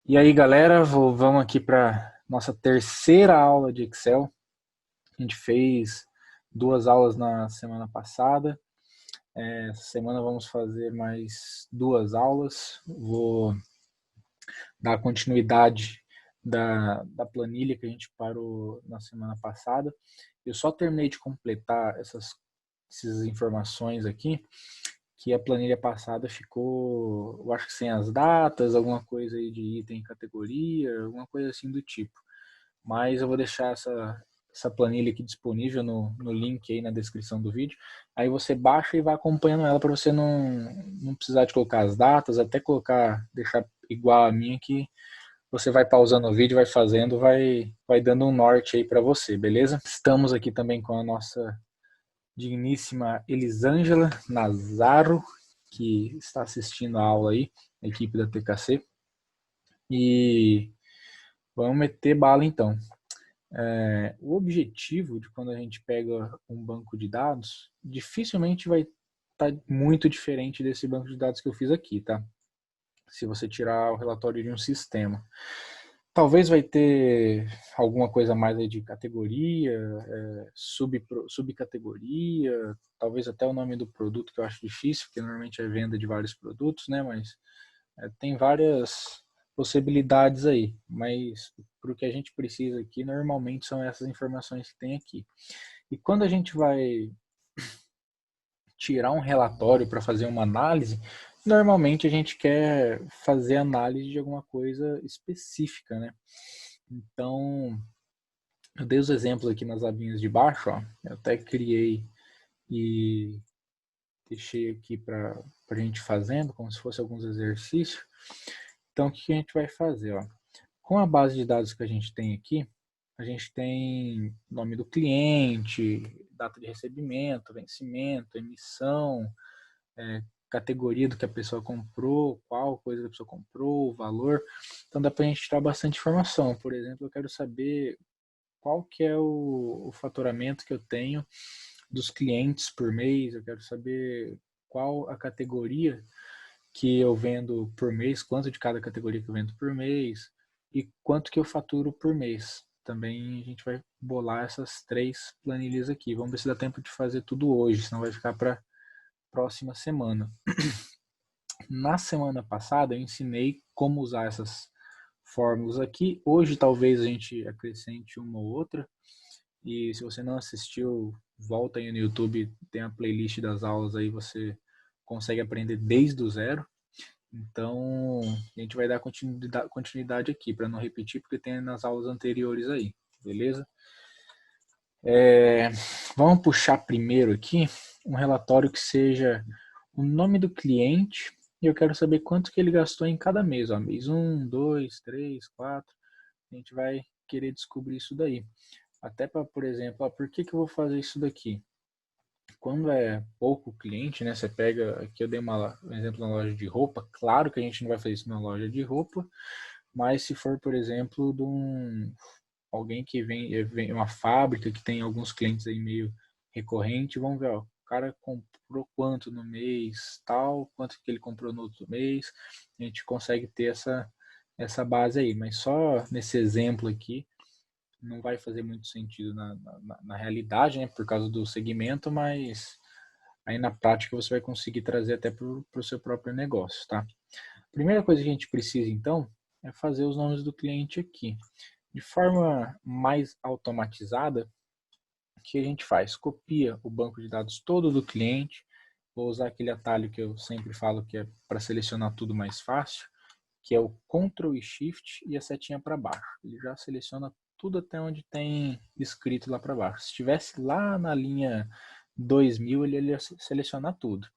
E aí, galera, vamos aqui para nossa terceira aula de Excel. A gente fez duas aulas na semana passada. Essa semana vamos fazer mais duas aulas. Vou dar continuidade da planilha que a gente parou na semana passada. Eu só terminei de completar essas informações aqui, que a planilha passada ficou, eu acho que sem as datas, alguma coisa aí de item e categoria, alguma coisa assim do tipo. Mas eu vou deixar essa planilha aqui disponível no link aí na descrição do vídeo. Aí você baixa e vai acompanhando ela para você não precisar de colocar as datas, até colocar, deixar igual a minha que você vai pausando o vídeo, vai fazendo, vai dando um norte aí para você, beleza? Estamos aqui também com a nossa digníssima Elisângela Nazaro, que está assistindo a aula aí, a equipe da TKC. E vamos meter bala então. O objetivo de quando a gente pega um banco de dados, dificilmente vai estar muito diferente desse banco de dados que eu fiz aqui, tá? Se você tirar o relatório de um sistema. Talvez vai ter alguma coisa mais aí de categoria, subcategoria, talvez até o nome do produto, que eu acho difícil, porque normalmente é venda de vários produtos, né? Mas tem várias possibilidades aí. Mas para o que a gente precisa aqui, normalmente são essas informações que tem aqui. E quando a gente vai tirar um relatório para fazer uma análise, normalmente a gente quer fazer análise de alguma coisa específica, né? Então, eu dei os exemplos aqui nas abinhas de baixo, ó. Eu até criei e deixei aqui para a gente fazendo, como se fosse alguns exercícios. Então, o que a gente vai fazer? Ó? Com a base de dados que a gente tem aqui, a gente tem nome do cliente, data de recebimento, vencimento, emissão, categoria do que a pessoa comprou, qual coisa que a pessoa comprou, o valor. Então, dá para a gente tirar bastante informação. Por exemplo, eu quero saber qual que é o faturamento que eu tenho dos clientes por mês, eu quero saber qual a categoria que eu vendo por mês, quanto de cada categoria que eu vendo por mês e quanto que eu faturo por mês. Também a gente vai bolar essas três planilhas aqui. Vamos ver se dá tempo de fazer tudo hoje, senão vai ficar para próxima semana. Na semana passada eu ensinei como usar essas fórmulas aqui. Hoje talvez a gente acrescente uma ou outra. E se você não assistiu, volta aí no YouTube, tem a playlist das aulas aí, você consegue aprender desde o zero. Então, a gente vai dar continuidade aqui, para não repetir, porque tem nas aulas anteriores aí, beleza? Vamos puxar primeiro aqui um relatório que seja o nome do cliente e eu quero saber quanto que ele gastou em cada mês. Ó, mês 1, 2, 3, 4. A gente vai querer descobrir isso daí. Até para, por exemplo, por que eu vou fazer isso daqui? Quando é pouco cliente, né? Você pega, aqui eu dei um exemplo na loja de roupa, claro que a gente não vai fazer isso na loja de roupa, mas se for, por exemplo, alguém que vem uma fábrica que tem alguns clientes aí meio recorrente, vamos ver, ó, o cara comprou quanto no mês, tal, quanto que ele comprou no outro mês, a gente consegue ter essa base aí, mas só nesse exemplo aqui, não vai fazer muito sentido na realidade, né, por causa do segmento, mas aí na prática você vai conseguir trazer até para o seu próprio negócio, tá? A primeira coisa que a gente precisa, então, é fazer os nomes do cliente aqui. De forma mais automatizada, o que a gente faz? Copia o banco de dados todo do cliente, vou usar aquele atalho que eu sempre falo que é para selecionar tudo mais fácil, que é o Ctrl e Shift e a setinha para baixo. Ele já seleciona tudo até onde tem escrito lá para baixo. Se estivesse lá na linha 2000, ele ia selecionar tudo.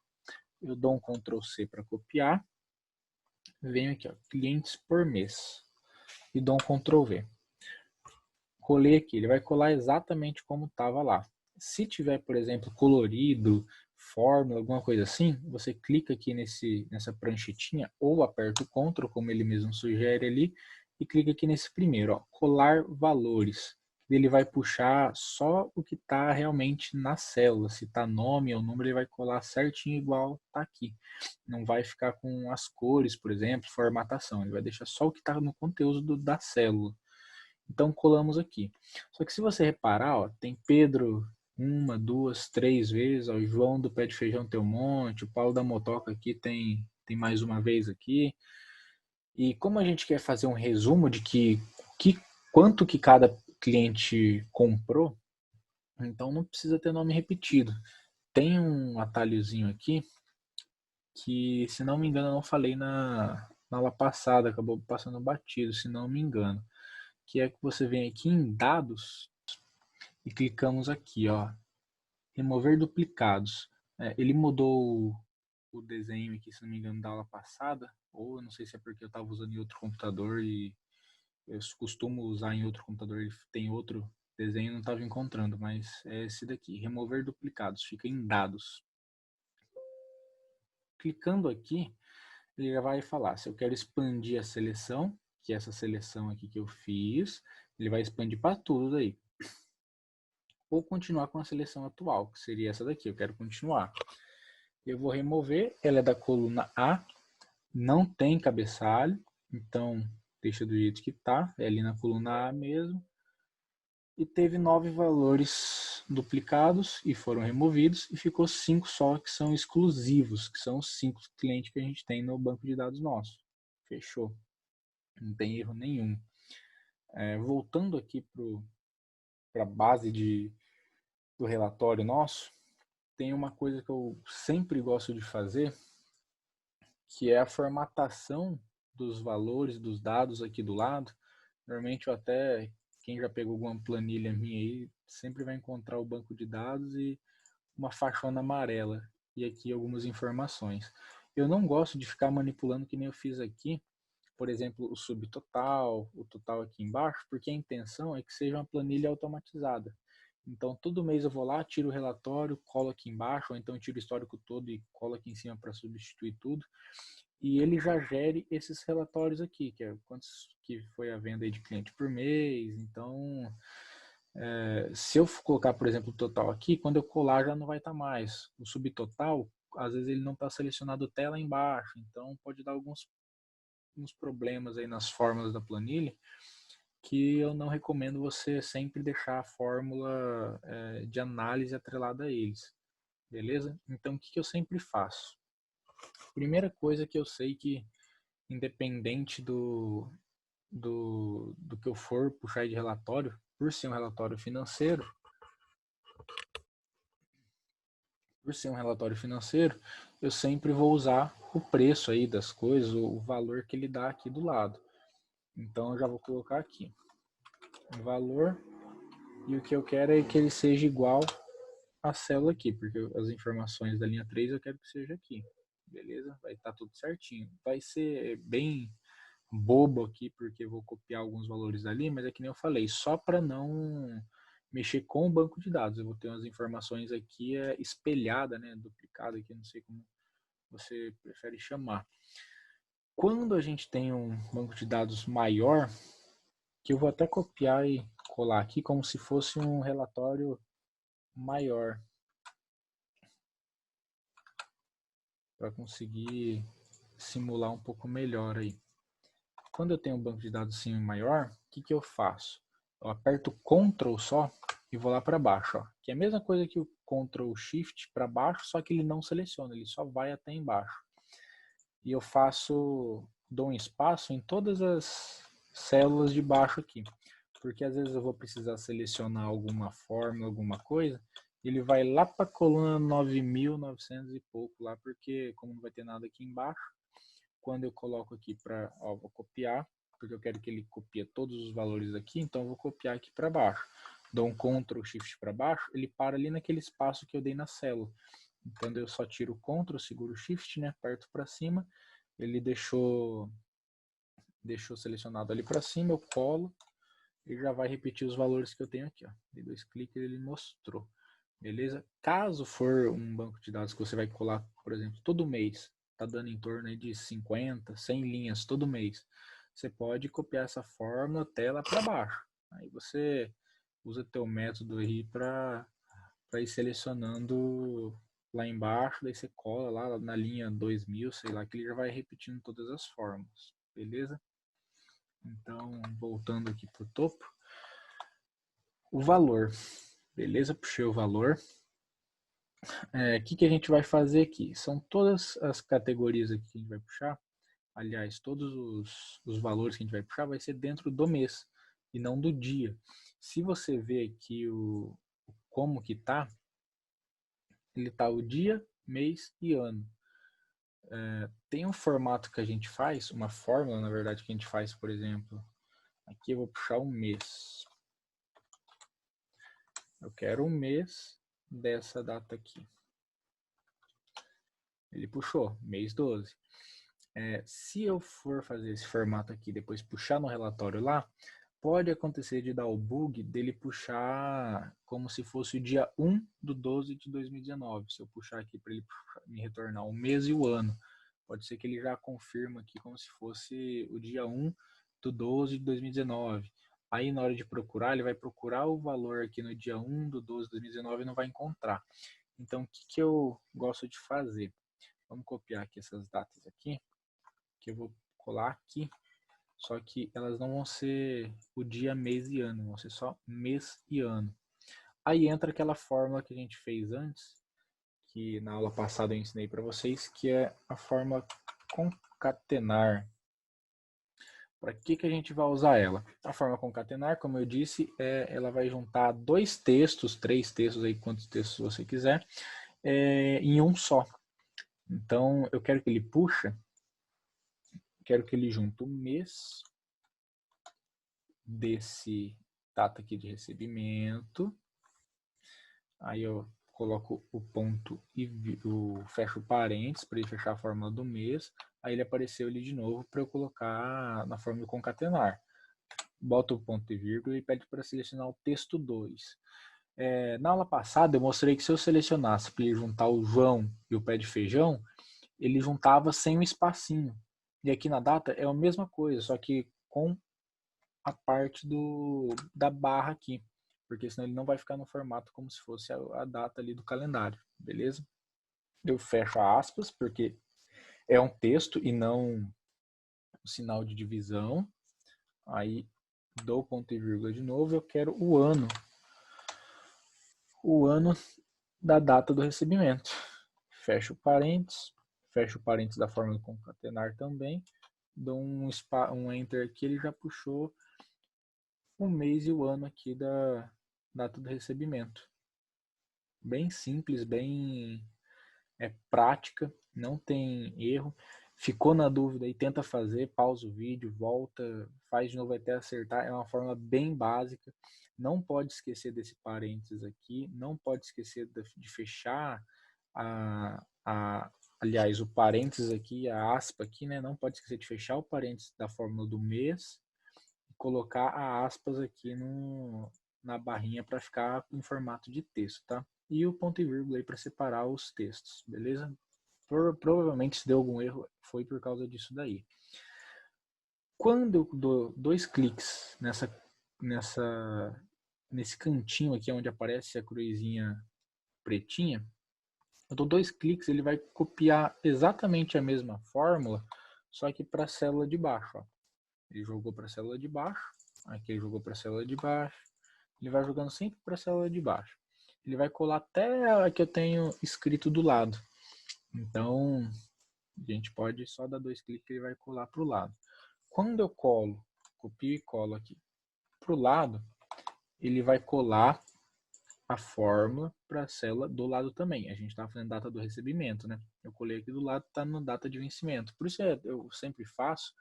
Eu dou um Ctrl C para copiar, venho aqui, ó, clientes por mês, e dou um Ctrl V. Colei aqui, ele vai colar exatamente como estava lá. Se tiver, por exemplo, colorido, fórmula, alguma coisa assim, você clica aqui nessa pranchetinha ou aperta o Ctrl, como ele mesmo sugere ali, e clica aqui nesse primeiro, ó, colar valores. ele vai puxar só o que está realmente na célula. Se está nome ou número, ele vai colar certinho igual está aqui. Não vai ficar com as cores, por exemplo, formatação. Ele vai deixar só o que está no conteúdo da célula. Então colamos aqui. Só que se você reparar, ó, tem Pedro uma, duas, três vezes, ó, o João do Pé de Feijão tem um monte, o Paulo da Motoca aqui tem mais uma vez aqui. E como a gente quer fazer um resumo de quanto que cada cliente comprou, então não precisa ter nome repetido. Tem um atalhozinho aqui que, se não me engano, eu não falei na aula passada, acabou passando batido, se não me engano, que é que você vem aqui em dados e clicamos aqui, ó, remover duplicados. Ele mudou o desenho aqui, se não me engano, da aula passada, ou eu não sei se é porque eu estava usando em outro computador e eu costumo usar em outro computador, ele tem outro desenho, não estava encontrando, mas é esse daqui, remover duplicados, fica em dados. Clicando aqui, ele já vai falar se eu quero expandir a seleção, que é essa seleção aqui que eu fiz, ele vai expandir para tudo daí. Ou continuar com a seleção atual, que seria essa daqui, eu quero continuar. Eu vou remover, ela é da coluna A, não tem cabeçalho, então deixa do jeito que está, é ali na coluna A mesmo. E teve 9 valores duplicados e foram removidos, e ficou 5 só que são exclusivos, que são os 5 clientes que a gente tem no banco de dados nosso. Fechou. Não tem erro nenhum. Voltando aqui para a base do relatório nosso, tem uma coisa que eu sempre gosto de fazer, que é a formatação dos valores, dos dados aqui do lado. Normalmente eu até, quem já pegou alguma planilha minha aí, sempre vai encontrar o banco de dados e uma faixona amarela. E aqui algumas informações. Eu não gosto de ficar manipulando que nem eu fiz aqui, por exemplo, o subtotal, o total aqui embaixo, porque a intenção é que seja uma planilha automatizada. Então, todo mês eu vou lá, tiro o relatório, colo aqui embaixo, ou então tiro o histórico todo e colo aqui em cima para substituir tudo. E ele já gere esses relatórios aqui, que é quantos que foi a venda aí de cliente por mês. Então, se eu colocar, por exemplo, o total aqui, quando eu colar já não vai estar mais. O subtotal, às vezes ele não está selecionado até lá embaixo, então pode dar alguns problemas aí nas fórmulas da planilha, que eu não recomendo você sempre deixar a fórmula de análise atrelada a eles, beleza? Então, o que eu sempre faço? Primeira coisa que eu sei que, independente do que eu for puxar de relatório, por ser um relatório financeiro, eu sempre vou usar o preço aí das coisas, o valor que ele dá aqui do lado. Então, eu já vou colocar aqui o valor, e o que eu quero é que ele seja igual à célula aqui, porque as informações da linha 3 eu quero que seja aqui. Beleza? Vai estar tudo certinho. Vai ser bem bobo aqui, porque eu vou copiar alguns valores dali, mas é que nem eu falei, só para não mexer com o banco de dados. Eu vou ter umas informações aqui espelhada, né, duplicada aqui, não sei como você prefere chamar. Quando a gente tem um banco de dados maior, que eu vou até copiar e colar aqui como se fosse um relatório maior, para conseguir simular um pouco melhor aí. Quando eu tenho um banco de dados assim maior, o que eu faço? Eu aperto Ctrl só e vou lá para baixo, ó, que é a mesma coisa que o Ctrl Shift para baixo, só que ele não seleciona, ele só vai até embaixo. E eu dou um espaço em todas as células de baixo aqui, porque às vezes eu vou precisar selecionar alguma fórmula, alguma coisa, ele vai lá para a coluna 9.900 e pouco lá, porque como não vai ter nada aqui embaixo, quando eu coloco aqui para, vou copiar, porque eu quero que ele copie todos os valores aqui, então eu vou copiar aqui para baixo. Dou um Ctrl Shift para baixo, ele para ali naquele espaço que eu dei na célula. Então eu só tiro o Ctrl, seguro o Shift, né, aperto para cima, ele deixou selecionado ali para cima, eu colo e já vai repetir os valores que eu tenho aqui, ó. Dei 2 cliques e ele mostrou. Beleza? Caso for um banco de dados que você vai colar, por exemplo, todo mês, tá dando em torno de 50, 100 linhas todo mês, você pode copiar essa fórmula até lá para baixo. Aí você usa teu método aí para ir selecionando lá embaixo, daí você cola lá na linha 2000, sei lá, que ele já vai repetindo todas as fórmulas, beleza? Então, voltando aqui para o topo, o valor, beleza? Puxei o valor. O que a gente vai fazer aqui? São todas as categorias aqui que a gente vai puxar. Aliás, todos os valores que a gente vai puxar vai ser dentro do mês e não do dia. Se você ver aqui como que tá, ele tá o dia, mês e ano. Tem um formato que a gente faz, uma fórmula, na verdade, que a gente faz, por exemplo, aqui eu vou puxar um mês. Eu quero um mês dessa data aqui. Ele puxou, mês 12. Se eu for fazer esse formato aqui, depois puxar no relatório lá, pode acontecer de dar o bug dele puxar como se fosse o dia 1/12 de 2019. Se eu puxar aqui para ele me retornar o mês e o ano, pode ser que ele já confirma aqui como se fosse o dia 1/12 de 2019. Aí na hora de procurar, ele vai procurar o valor aqui no dia 1/12 de 2019 e não vai encontrar. Então o que eu gosto de fazer? Vamos copiar aqui essas datas aqui, que eu vou colar aqui. Só que elas não vão ser o dia, mês e ano, vão ser só mês e ano. Aí entra aquela fórmula que a gente fez antes, que na aula passada eu ensinei para vocês, que é a fórmula concatenar. Para que a gente vai usar ela? A fórmula concatenar, como eu disse, ela vai juntar dois textos, três textos, aí quantos textos você quiser, em um só. Então, eu quero que ele puxa, quero que ele junte o mês desse data aqui de recebimento. Aí eu coloco o ponto e fecho parênteses para ele fechar a fórmula do mês. Aí ele apareceu ali de novo para eu colocar na fórmula concatenar. Boto o ponto e vírgula e pede para selecionar o texto 2. Na aula passada eu mostrei que se eu selecionasse para ele juntar o João e o pé de feijão, ele juntava sem um espacinho. E aqui na data é a mesma coisa, só que com a parte da barra aqui, porque senão ele não vai ficar no formato como se fosse a data ali do calendário, beleza? Eu fecho aspas, porque é um texto e não um sinal de divisão. Aí dou ponto e vírgula de novo, eu quero o ano da data do recebimento. Fecho o parênteses da fórmula concatenar também, dou um enter aqui, ele já puxou o mês e o ano aqui da data do recebimento. Bem simples, bem prática, não tem erro. Ficou na dúvida e tenta fazer, pausa o vídeo, volta, faz de novo até acertar. É uma forma bem básica. Não pode esquecer desse parênteses aqui, não pode esquecer de fechar aliás, o parênteses aqui, a aspa aqui, né? Não pode esquecer de fechar o parênteses da fórmula do mês e colocar a aspas aqui na barrinha para ficar em formato de texto, tá? E o ponto e vírgula aí para separar os textos, beleza? Provavelmente se deu algum erro foi por causa disso daí. Quando eu dou 2 cliques nesse cantinho aqui onde aparece a cruzinha pretinha, eu dou 2 cliques, ele vai copiar exatamente a mesma fórmula, só que para a célula de baixo. Ó. Ele jogou para a célula de baixo, aqui ele jogou para a célula de baixo, ele vai jogando sempre para a célula de baixo. Ele vai colar até a que eu tenho escrito do lado. Então, a gente pode só dar 2 cliques e ele vai colar para o lado. Quando eu copio e colo aqui para o lado, ele vai colar a fórmula para a célula do lado também. A gente está fazendo data do recebimento, né? Eu colei aqui do lado, está na data de vencimento. Por isso eu sempre faço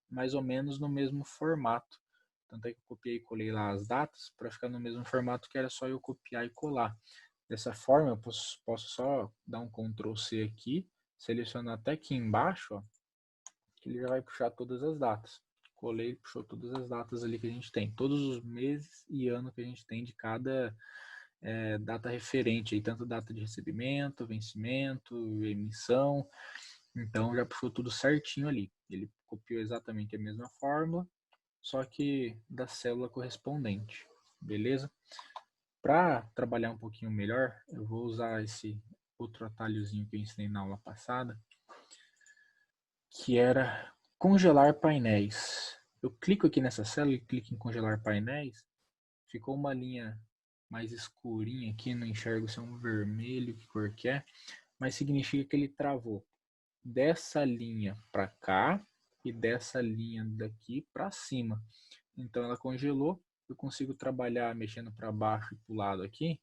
mais ou menos no mesmo formato. Tanto é que eu copiei e colei lá as datas para ficar no mesmo formato que era só eu copiar e colar. Dessa forma, eu posso só dar um Ctrl C aqui, selecionar até aqui embaixo, ó, que ele já vai puxar todas as datas. Colei, puxou todas as datas ali que a gente tem, todos os meses e ano que a gente tem de cada data referente, aí, tanto data de recebimento, vencimento, emissão. Então já puxou tudo certinho ali. Ele copiou exatamente a mesma fórmula, só que da célula correspondente. beleza? Para trabalhar um pouquinho melhor, eu vou usar esse outro atalhozinho que eu ensinei na aula passada, que era congelar painéis. Eu clico aqui nessa célula e clico em congelar painéis, ficou uma linha mais escurinha aqui, não enxergo se é um vermelho, que cor que é, mas significa que ele travou dessa linha para cá e dessa linha daqui para cima. Então ela congelou, eu consigo trabalhar mexendo para baixo e para o lado aqui,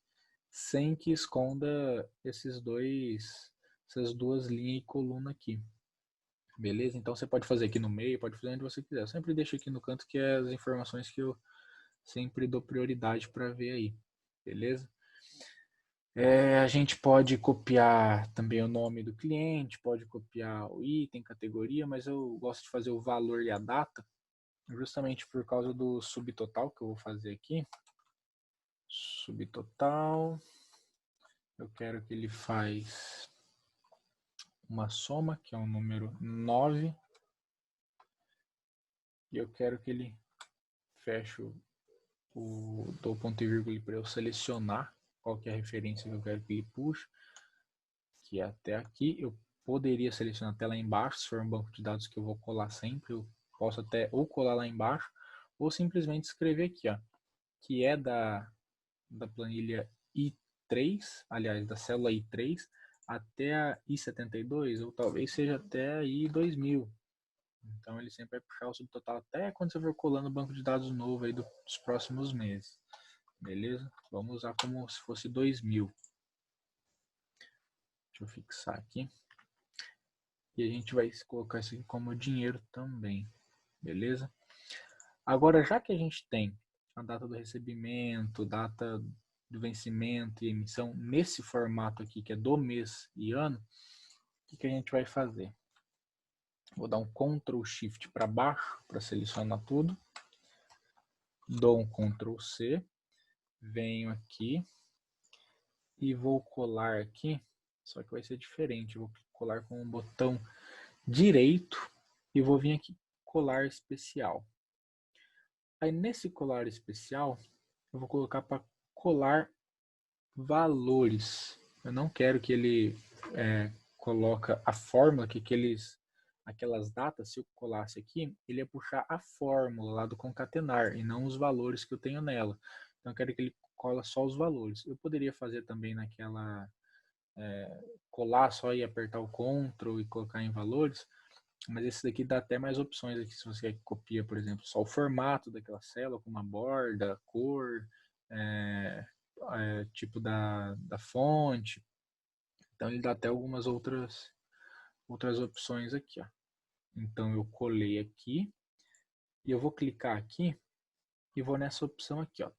sem que esconda essas duas linhas e coluna aqui. Beleza? Então você pode fazer aqui no meio, pode fazer onde você quiser. Eu sempre deixo aqui no canto que é as informações que eu sempre dou prioridade para ver aí. Beleza? A gente pode copiar também o nome do cliente, pode copiar o item, categoria, mas eu gosto de fazer o valor e a data, justamente por causa do subtotal que eu vou fazer aqui. Subtotal, eu quero que ele faz uma soma, que é o número 9, e eu quero que ele feche dou ponto e vírgula para eu selecionar qual que é a referência que eu quero que ele puxe, que é até aqui. Eu poderia selecionar até lá embaixo, se for um banco de dados que eu vou colar sempre, eu posso até ou colar lá embaixo, ou simplesmente escrever aqui, ó, que é da planilha I3, aliás, da célula I3 até a I72, ou talvez seja até a I2000. Então ele sempre vai puxar o subtotal até quando você for colando o banco de dados novo aí dos próximos meses. Beleza? Vamos usar como se fosse 2000. Deixa eu fixar aqui. E a gente vai colocar isso aqui como dinheiro também. Beleza? Agora, já que a gente tem a data do recebimento, data do vencimento e emissão nesse formato aqui, que é do mês e ano, o que a gente vai fazer? Vou dar um Ctrl Shift para baixo para selecionar tudo. Dou um Ctrl C. Venho aqui e vou colar aqui, só que vai ser diferente. Eu vou colar com o botão direito e vou vir aqui, colar especial. Aí nesse colar especial, eu vou colocar para colar valores. Eu não quero que ele coloca a fórmula que aquelas datas, se eu colasse aqui, ele ia puxar a fórmula lá do concatenar e não os valores que eu tenho nela. Então eu quero que ele cola só os valores. Eu poderia fazer também naquela colar só e apertar o Ctrl e colocar em valores, mas esse daqui dá até mais opções aqui, se você quer que copia, por exemplo, só o formato daquela célula, como a borda, cor, tipo da fonte. Então ele dá até algumas outras opções aqui, ó. Então eu colei aqui e eu vou clicar aqui e vou nessa opção aqui, ó,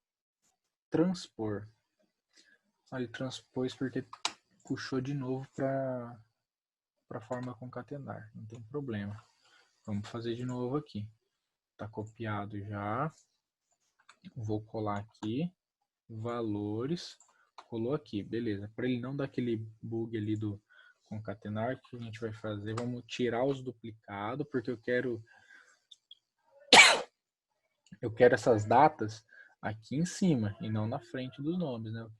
transpor. Ele transpôs porque puxou de novo para a forma concatenar, não tem problema. Vamos fazer de novo aqui. Tá copiado já. Vou colar aqui, valores, colou aqui, beleza. Para ele não dar aquele bug ali do concatenar, o que a gente vai fazer? Vamos tirar os duplicados, porque eu quero essas datas aqui em cima e não na frente dos nomes, né? Eu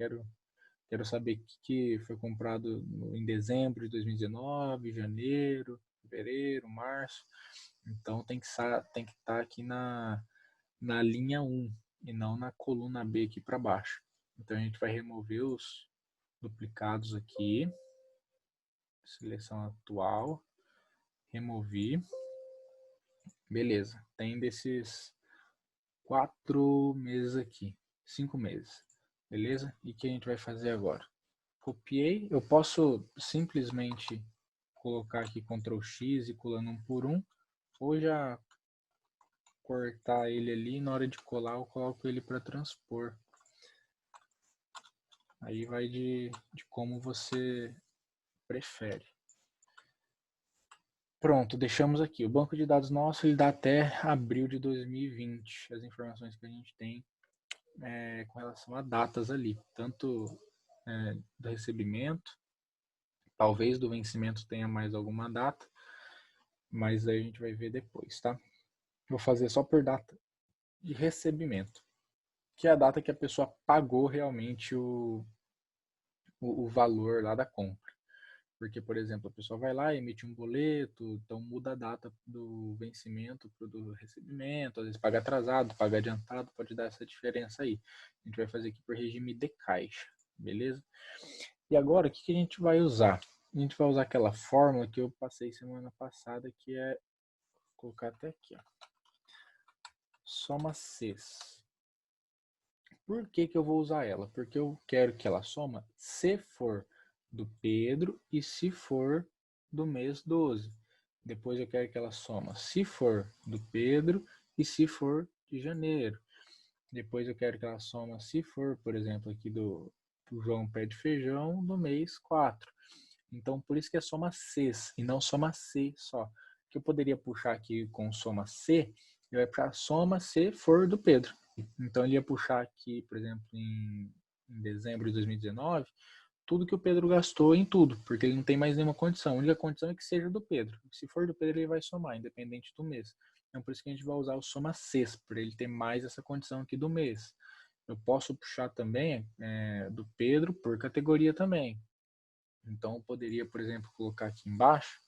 quero saber o que foi comprado em dezembro de 2019, janeiro, fevereiro, março. Então tem que estar aqui na linha 1 e não na coluna B aqui para baixo. Então a gente vai remover os duplicados aqui, seleção atual, removi, beleza. Tem desses 4 meses aqui, 5 meses, beleza? E o que a gente vai fazer agora? Copiei, eu posso simplesmente colocar aqui Ctrl X e colando um por um, ou já cortar ele ali e na hora de colar eu coloco ele para transpor. Aí vai de como você prefere. Pronto, deixamos aqui. O banco de dados nosso ele dá até abril de 2020, as informações que a gente tem com relação a datas ali, tanto do recebimento, talvez do vencimento tenha mais alguma data, mas aí a gente vai ver depois, tá? Vou fazer só por data de recebimento. que é a data que a pessoa pagou realmente o valor lá da compra. Porque, por exemplo, a pessoa vai lá e emite um boleto, então muda a data do vencimento para do recebimento, às vezes paga atrasado, paga adiantado, pode dar essa diferença aí. A gente vai fazer aqui por regime de caixa, beleza? E agora, o que a gente vai usar? A gente vai usar aquela fórmula que eu passei semana passada, que é, vou colocar até aqui, ó, soma Cs. Por que eu vou usar ela? Porque eu quero que ela soma se for do Pedro e se for do mês 12. Depois eu quero que ela soma se for do Pedro e se for de janeiro. Depois eu quero que ela soma se for, por exemplo, aqui do João Pé de Feijão, do mês 4. Então, por isso que é soma Cs e não soma C só. Que eu poderia puxar aqui com soma C, ele vai puxar soma se for do Pedro. Então, ele ia puxar aqui, por exemplo, em dezembro de 2019, tudo que o Pedro gastou em tudo, porque ele não tem mais nenhuma condição. A única condição é que seja do Pedro. Se for do Pedro, ele vai somar, independente do mês. Então, por isso que a gente vai usar o soma Cs, para ele ter mais essa condição aqui do mês. Eu posso puxar também do Pedro por categoria também. Então, eu poderia, por exemplo, colocar aqui embaixo,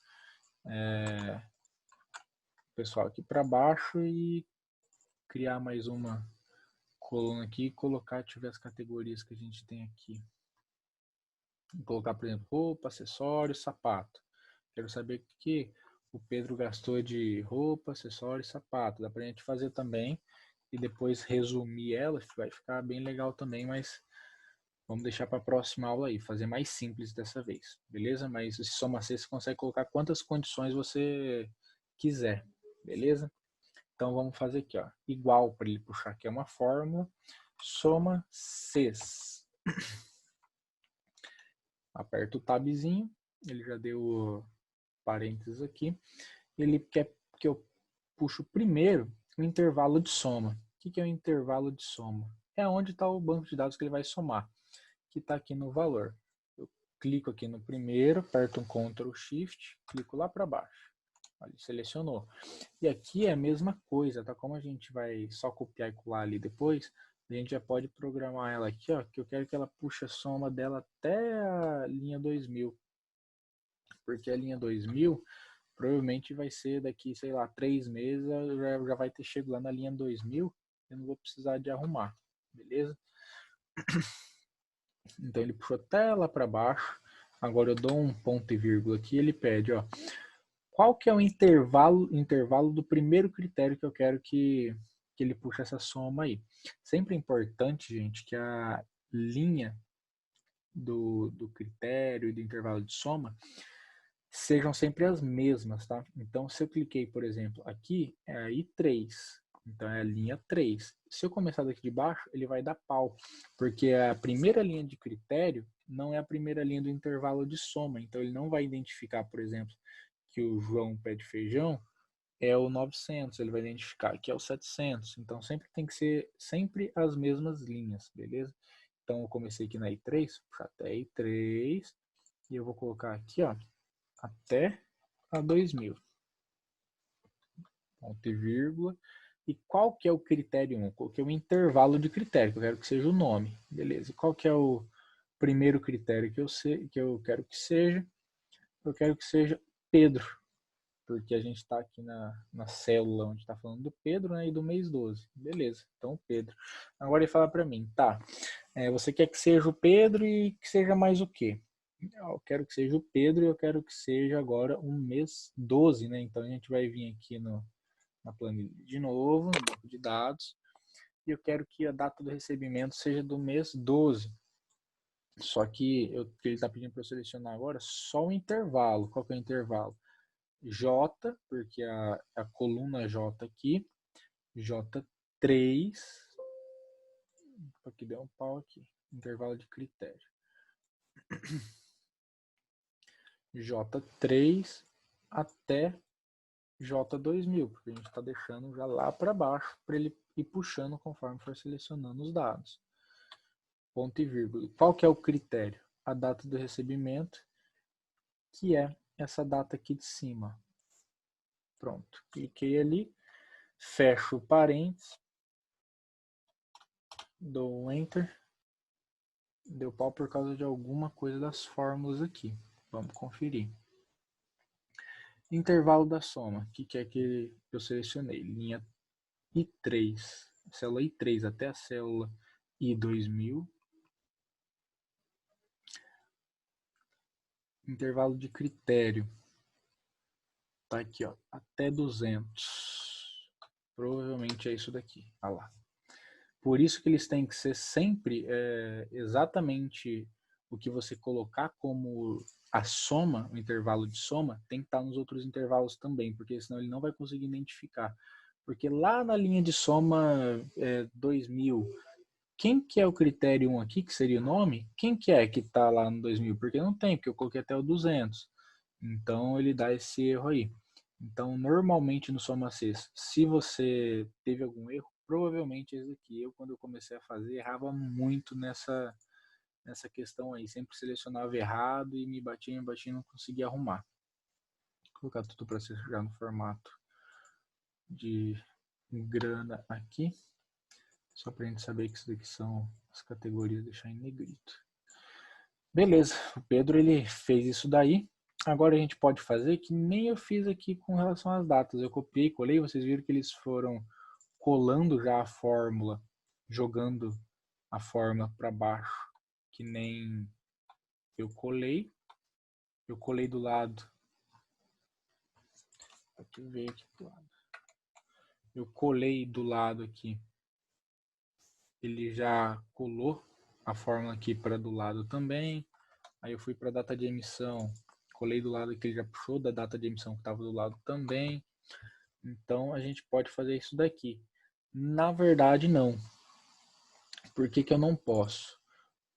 pessoal aqui para baixo e criar mais uma coluna aqui e colocar, deixa eu ver as categorias que a gente tem aqui. Vou colocar, por exemplo, roupa, acessório, sapato. Quero saber o que o Pedro gastou de roupa, acessório e sapato. Dá pra gente fazer também e depois resumir ela, vai ficar bem legal também, mas vamos deixar para a próxima aula aí, fazer mais simples dessa vez, beleza? Mas esse soma C você consegue colocar quantas condições você quiser, beleza? Então vamos fazer aqui, ó, igual para ele puxar aqui é uma fórmula, soma Cs. Aperta o tabzinho, ele já deu parênteses aqui. Ele quer que eu puxo primeiro o intervalo de soma. O que é o intervalo de soma? É onde está o banco de dados que ele vai somar, que está aqui no valor. Eu clico aqui no primeiro, aperto um Ctrl Shift, clico lá para baixo. Olha, selecionou. E aqui é a mesma coisa, tá? Como a gente vai só copiar e colar ali depois, a gente já pode programar ela aqui, ó, que eu quero que ela puxe a soma dela até a linha 2000. Porque a linha 2000 provavelmente vai ser daqui, sei lá, 3 meses, já vai ter chegado lá na linha 2000, eu não vou precisar de arrumar, beleza? Então ele puxou até lá para baixo. Agora eu dou um ponto e vírgula aqui, ele pede, ó, qual que é o intervalo do primeiro critério que eu quero que ele puxe essa soma aí. Sempre é importante, gente, que a linha do critério e do intervalo de soma sejam sempre as mesmas, tá? Então, se eu cliquei, por exemplo, aqui, é a I3, então é a linha 3. Se eu começar daqui de baixo, ele vai dar pau, porque a primeira linha de critério não é a primeira linha do intervalo de soma, então ele não vai identificar, por exemplo, que o João Pé de Feijão é o 900, ele vai identificar que é o 700, então sempre tem que ser sempre as mesmas linhas, beleza? Então eu comecei aqui na I3, puxar até a I3, e eu vou colocar aqui, ó, até a 2000. Ponto e vírgula. E qual que é o critério 1? Coloquei o intervalo de critério, que eu quero que seja o nome. Beleza. E qual que é o primeiro critério que eu quero que seja? Eu quero que seja Pedro. Porque a gente está aqui na célula onde está falando do Pedro, né, e do mês 12. Beleza, então Pedro. Agora ele fala para mim, tá, você quer que seja o Pedro e que seja mais o quê? Eu quero que seja o Pedro e eu quero que seja agora um mês 12, né? Então a gente vai vir aqui na planilha de novo, no banco de dados, e eu quero que a data do recebimento seja do mês 12. Só que ele está pedindo para eu selecionar agora só o intervalo. Qual que é o intervalo? J, porque a coluna J aqui, J3, aqui deu um pau aqui, intervalo de critério. J3 até J2000, porque a gente está deixando já lá para baixo para ele ir puxando conforme for selecionando os dados. Ponto e vírgula. Qual que é o critério? A data do recebimento, que é essa data aqui de cima. Pronto, cliquei ali, fecho o parênteses, Dou Enter. Deu pau por causa de alguma coisa das fórmulas aqui. Vamos conferir. Intervalo da soma. O que é que eu selecionei? Linha I3. Célula I3 até a célula I2000. Intervalo de critério. Tá aqui, ó, até 200. Provavelmente é isso daqui. Olha lá. Por isso que eles têm que ser sempre exatamente o que você colocar como a soma, o intervalo de soma, tem que estar nos outros intervalos também, porque senão ele não vai conseguir identificar. Porque lá na linha de soma 2000, quem que é o critério 1 aqui, que seria o nome? Quem que é que está lá no 2000? Porque não tem, porque eu coloquei até o 200. Então ele dá esse erro aí. Então, normalmente no Soma 6, se você teve algum erro, provavelmente esse aqui. Eu, quando eu comecei a fazer, errava muito nessa questão aí. Sempre selecionava errado e me batia e não conseguia arrumar. Vou colocar tudo para ser já no formato de grana aqui. Só para a gente saber que isso daqui são as categorias, deixar em negrito. Beleza, o Pedro ele fez isso daí. Agora a gente pode fazer que nem eu fiz aqui com relação às datas. Eu copiei, colei, vocês viram que eles foram colando já a fórmula, jogando a fórmula para baixo, que nem eu colei. Eu colei do lado. Deixa eu ver aqui do lado. Eu colei do lado aqui. Ele já colou a fórmula aqui para do lado também. Aí eu fui para a data de emissão, colei do lado que ele já puxou da data de emissão que estava do lado também. Então a gente pode fazer isso daqui. Na verdade, não. Por que que eu não posso?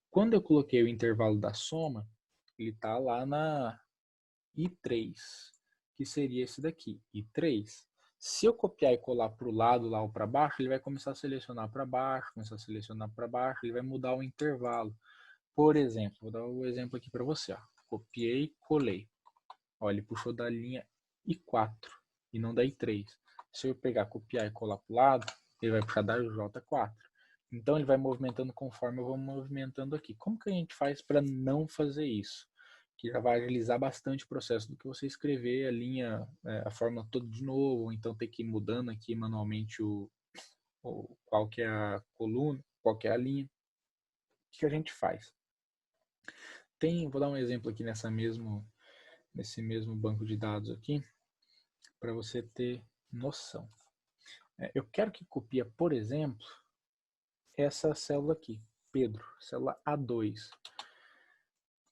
Quando eu coloquei o intervalo da soma, ele está lá na I3, que seria esse daqui, I3. Se eu copiar e colar para o lado lá ou para baixo, ele vai começar a selecionar para baixo, começar a selecionar para baixo, ele vai mudar o intervalo. Por exemplo, vou dar o exemplo aqui para você. Ó. Copiei, colei. Ó, ele puxou da linha I4 e não da I3. Se eu pegar, copiar e colar para o lado, ele vai puxar da J4. Então ele vai movimentando conforme eu vou movimentando aqui. Como que a gente faz para não fazer isso? Que já vai agilizar bastante o processo do que você escrever a linha, a fórmula toda de novo, ou então ter que ir mudando aqui manualmente qual que é a coluna, qual que é a linha. O que a gente faz? Vou dar um exemplo aqui nesse mesmo banco de dados aqui, para você ter noção. Eu quero que copie, por exemplo, essa célula aqui, Pedro, célula A2.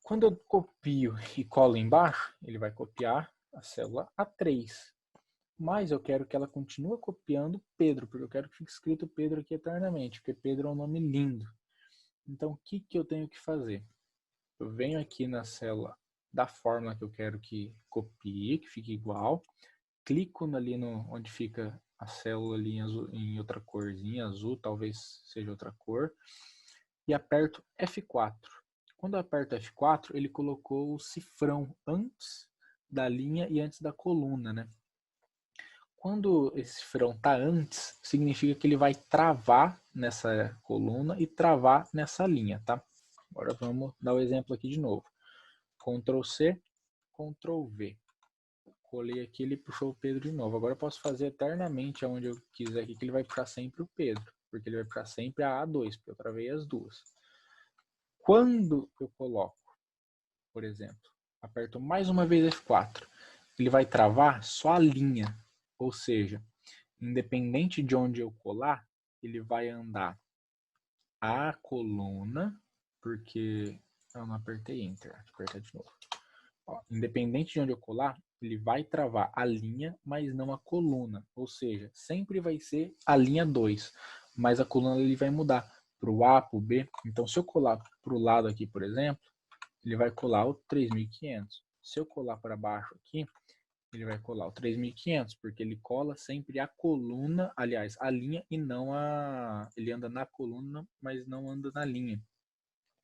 Quando eu copio e colo embaixo, ele vai copiar a célula A3. Mas eu quero que ela continue copiando Pedro, porque eu quero que fique escrito Pedro aqui eternamente, porque Pedro é um nome lindo. Então, o que eu tenho que fazer? Eu venho aqui na célula da fórmula que eu quero que copie, que fique igual. Clico ali onde fica a célula ali em outra corzinha, azul, talvez seja outra cor. E aperto F4. Quando eu aperto F4, ele colocou o cifrão antes da linha e antes da coluna, né? Quando esse cifrão está antes, significa que ele vai travar nessa coluna e travar nessa linha, tá? Agora vamos dar o exemplo aqui de novo. Ctrl C, Ctrl V. Colei aqui, ele puxou o Pedro de novo. Agora eu posso fazer eternamente aonde eu quiser aqui, que ele vai puxar sempre o Pedro. Porque ele vai puxar sempre a A2, porque eu travei as duas. Quando eu coloco, por exemplo, aperto mais uma vez F4, ele vai travar só a linha. Ou seja, independente de onde eu colar, ele vai andar a coluna, porque eu não apertei Enter, deixa eu apertar de novo. Ó, independente de onde eu colar, ele vai travar a linha, mas não a coluna. Ou seja, sempre vai ser a linha 2, mas a coluna ele vai mudar para o A, para o B. Então, se eu colar para o lado aqui, por exemplo, ele vai colar o 3500. Se eu colar para baixo aqui, ele vai colar o 3500, porque ele cola sempre a coluna, aliás, a linha e não a... Ele anda na coluna, mas não anda na linha.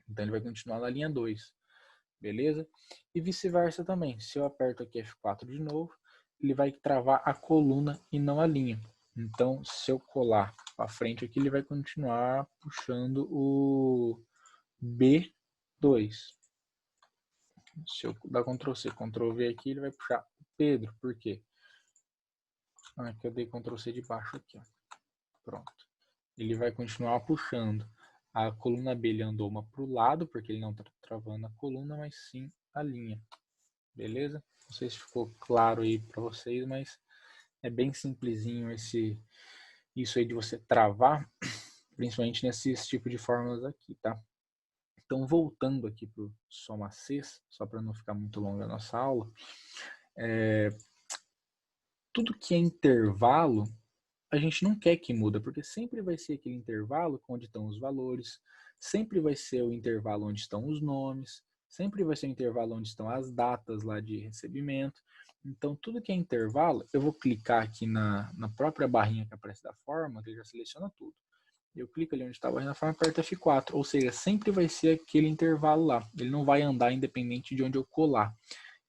Então ele vai continuar na linha 2, beleza? E vice-versa também. Se eu aperto aqui F4 de novo, ele vai travar a coluna e não a linha. Então, se eu colar para frente aqui, ele vai continuar puxando o B2. Se eu dar Ctrl C, Ctrl V aqui, ele vai puxar o Pedro. Por quê? Aqui eu dei Ctrl C de baixo aqui, ó. Pronto. Ele vai continuar puxando. A coluna B ele andou uma para o lado, porque ele não está travando a coluna, mas sim a linha. Beleza? Não sei se ficou claro aí para vocês, mas é bem simplesinho isso aí de você travar, principalmente nesses tipos de fórmulas aqui, tá? Então, voltando aqui para o soma Cs, só para não ficar muito longa a nossa aula, tudo que é intervalo, a gente não quer que muda, porque sempre vai ser aquele intervalo onde estão os valores, sempre vai ser o intervalo onde estão os nomes, sempre vai ser o intervalo onde estão as datas lá de recebimento. Então, tudo que é intervalo, eu vou clicar aqui na própria barrinha que aparece da forma, que ele já seleciona tudo. Eu clico ali onde está a barrinha da forma, aperto F4, ou seja, sempre vai ser aquele intervalo lá. Ele não vai andar independente de onde eu colar.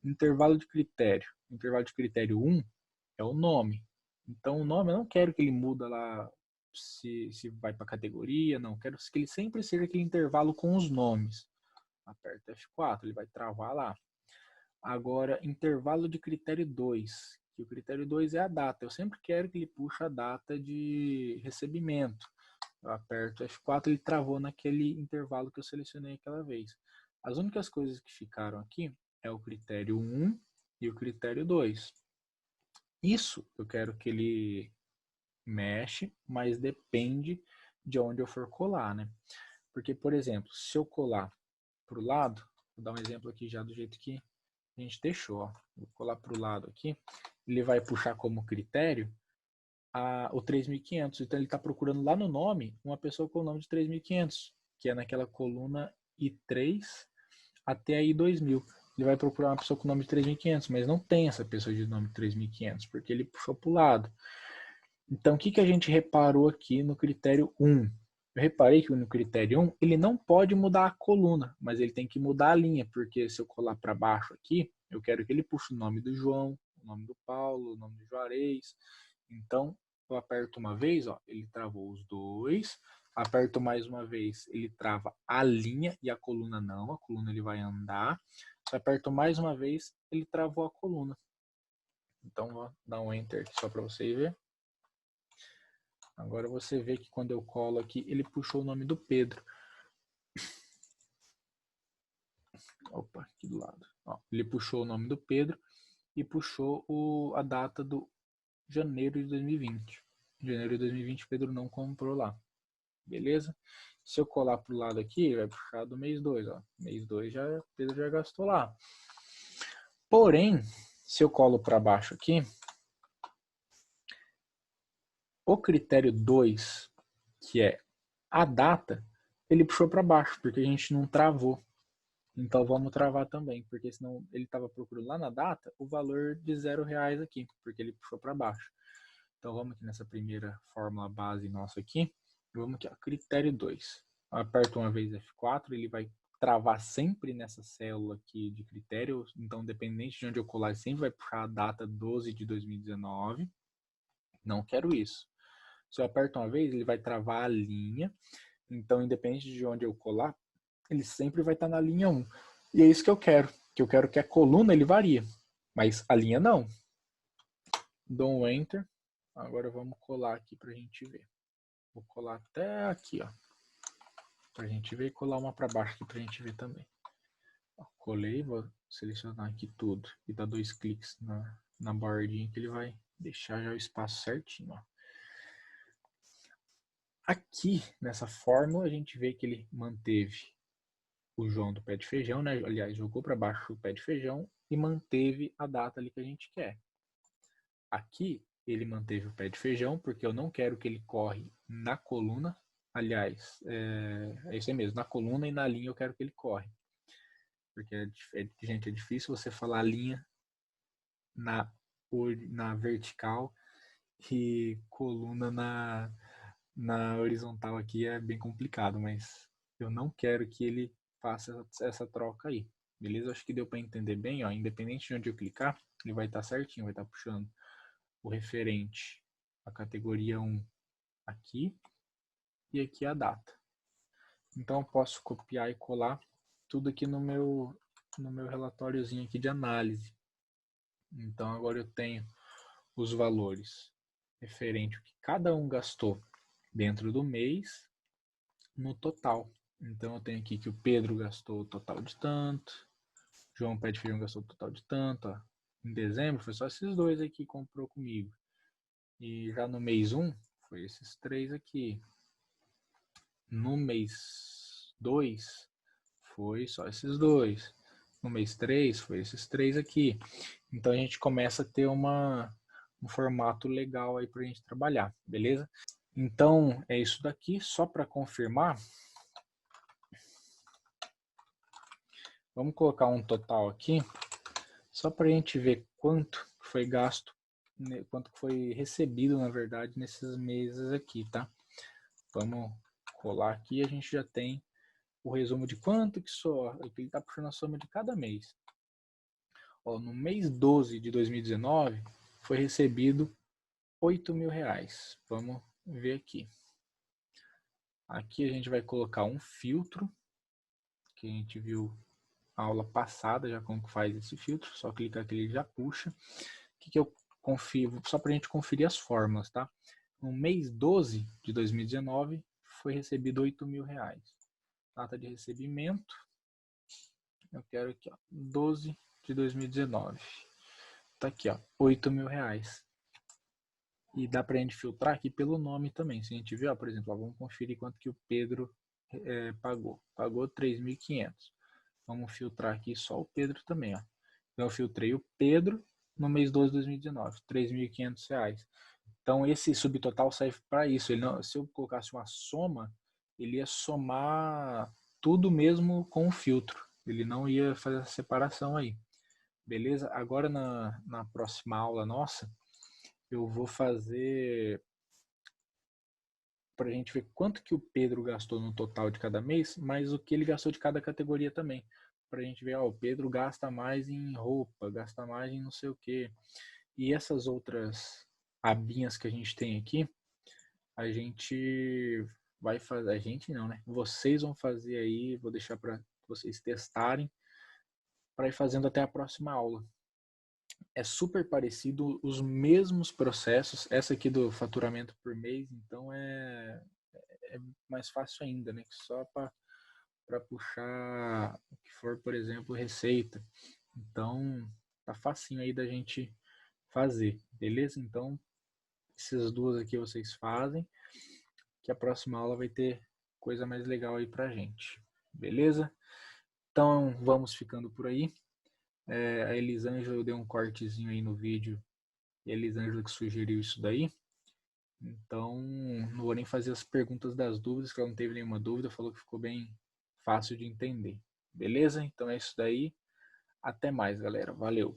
Intervalo de critério. Intervalo de critério 1 é o nome. Então, o nome eu não quero que ele muda lá se vai para categoria, não. Quero que ele sempre seja aquele intervalo com os nomes. Aperta F4, ele vai travar lá. Agora, intervalo de critério 2, que o critério 2 é a data. Eu sempre quero que ele puxe a data de recebimento. Eu aperto F4, ele travou naquele intervalo que eu selecionei aquela vez. As únicas coisas que ficaram aqui é o critério 1 e o critério 2. Isso eu quero que ele mexe, mas depende de onde eu for colar, né? Porque, por exemplo, se eu colar para o lado, vou dar um exemplo aqui já do jeito que a gente deixou, ó. Vou colar para o lado aqui, ele vai puxar como critério o 3.500. Então ele está procurando lá no nome uma pessoa com o nome de 3.500, que é naquela coluna I3 até a I2000. Ele vai procurar uma pessoa com o nome de 3.500, mas não tem essa pessoa de nome de 3.500, porque ele puxou para o lado. Então, o que a gente reparou aqui no critério 1? Eu reparei que no critério 1, ele não pode mudar a coluna, mas ele tem que mudar a linha, porque se eu colar para baixo aqui, eu quero que ele puxe o nome do João, o nome do Paulo, o nome do Juarez. Então, eu aperto uma vez, ó, ele travou os dois. Aperto mais uma vez, ele trava a linha e a coluna não. A coluna ele vai andar. Se eu aperto mais uma vez, ele travou a coluna. Então, vou dar um Enter aqui só para vocês verem. Agora você vê que quando eu colo aqui, ele puxou o nome do Pedro. Opa, aqui do lado. Ó, ele puxou o nome do Pedro e puxou a data do janeiro de 2020. Janeiro de 2020, Pedro não comprou lá. Beleza? Se eu colar para o lado aqui, vai puxar do mês 2. Ó. Mês 2 Pedro já gastou lá. Porém, se eu colo para baixo aqui, o critério 2, que é a data, ele puxou para baixo, porque a gente não travou. Então vamos travar também, porque senão ele estava procurando lá na data o valor de R$0 aqui, porque ele puxou para baixo. Então vamos aqui nessa primeira fórmula base nossa aqui. Vamos aqui, ó, critério 2. Aperto uma vez F4, ele vai travar sempre nessa célula aqui de critério. Então, dependente de onde eu colar, sempre vai puxar a data 12 de 2019. Não quero isso. Se eu aperto uma vez, ele vai travar a linha. Então, independente de onde eu colar, ele sempre vai estar na linha 1. E é isso que eu quero. Que eu quero que a coluna ele varia, mas a linha não. Dou um Enter. Agora vamos colar aqui para a gente ver. Vou colar até aqui, ó. Pra gente ver e colar uma para baixo aqui pra gente ver também. Ó, colei, vou selecionar aqui tudo e dar 2 cliques na bordinha que ele vai deixar já o espaço certinho, ó. Aqui, nessa fórmula, a gente vê que ele manteve o João do pé de feijão, né? Aliás, jogou para baixo o pé de feijão e manteve a data ali que a gente quer. Aqui, ele manteve o pé de feijão, porque eu não quero que ele corre na coluna. Aliás, é isso aí mesmo, na coluna e na linha eu quero que ele corre. Porque, gente, é difícil você falar linha na vertical e coluna na horizontal aqui é bem complicado, mas eu não quero que ele faça essa troca aí. Beleza? Acho que deu para entender bem, ó. Independente de onde eu clicar, ele vai estar certinho, vai estar puxando o referente a categoria 1 aqui e aqui a data. Então eu posso copiar e colar tudo aqui no meu relatóriozinho aqui de análise. Então agora eu tenho os valores referente ao que cada um gastou dentro do mês no total. Então eu tenho aqui que o Pedro gastou o total de tanto, João Pé de Feijão gastou o total de tanto, ó. Em dezembro foi só esses dois aqui que comprou comigo. E já no mês 1 foi esses três aqui. No mês 2 foi só esses dois. No mês 3 foi esses três aqui. Então a gente começa a ter um formato legal aí pra gente trabalhar, beleza? Então é isso daqui, só para confirmar. Vamos colocar um total aqui, só para a gente ver quanto foi gasto, quanto foi recebido, na verdade, nesses meses aqui, tá? Vamos colar aqui e a gente já tem o resumo de quanto que só, ele está puxando a soma de cada mês. Ó, no mês 12 de 2019, foi recebido R$8.000. Vamos ver aqui. Aqui a gente vai colocar um filtro, que a gente viu a aula passada, já como que faz esse filtro. Só clicar aqui, ele já puxa. O que eu confiro? Só para a gente conferir as fórmulas, tá? No mês 12 de 2019, foi recebido R$8.000. Data de recebimento, eu quero aqui, ó, 12 de 2019. Tá aqui, ó, R$8.000. E dá pra gente filtrar aqui pelo nome também. Se a gente ver, ó, por exemplo, ó, vamos conferir quanto que o Pedro pagou. Pagou 3.500. Vamos filtrar aqui só o Pedro também, ó. Então eu filtrei o Pedro no mês 12 de 2019, R$3.500. Então esse subtotal serve para isso. Ele não, se eu colocasse uma soma, ele ia somar tudo mesmo com o filtro. Ele não ia fazer essa separação aí. Beleza? Agora na próxima aula nossa, eu vou fazer para a gente ver quanto que o Pedro gastou no total de cada mês, mas o que ele gastou de cada categoria também. Para a gente ver, ó, o Pedro gasta mais em roupa, gasta mais em não sei o que. E essas outras abinhas que a gente tem aqui, a gente vai fazer, a gente não, né? Vocês vão fazer aí, vou deixar para vocês testarem para ir fazendo até a próxima aula. É super parecido, os mesmos processos. Essa aqui do faturamento por mês, então é mais fácil ainda, né? Só para puxar o que for, por exemplo, receita. Então, tá facinho aí da gente fazer, beleza? Então, essas duas aqui vocês fazem, que a próxima aula vai ter coisa mais legal aí pra gente, beleza? Então, vamos ficando por aí. A Elisângela, eu dei um cortezinho aí no vídeo, e a Elisângela que sugeriu isso daí. Então, não vou nem fazer as perguntas das dúvidas, que ela não teve nenhuma dúvida, falou que ficou bem fácil de entender. Beleza? Então é isso daí. Até mais, galera. Valeu!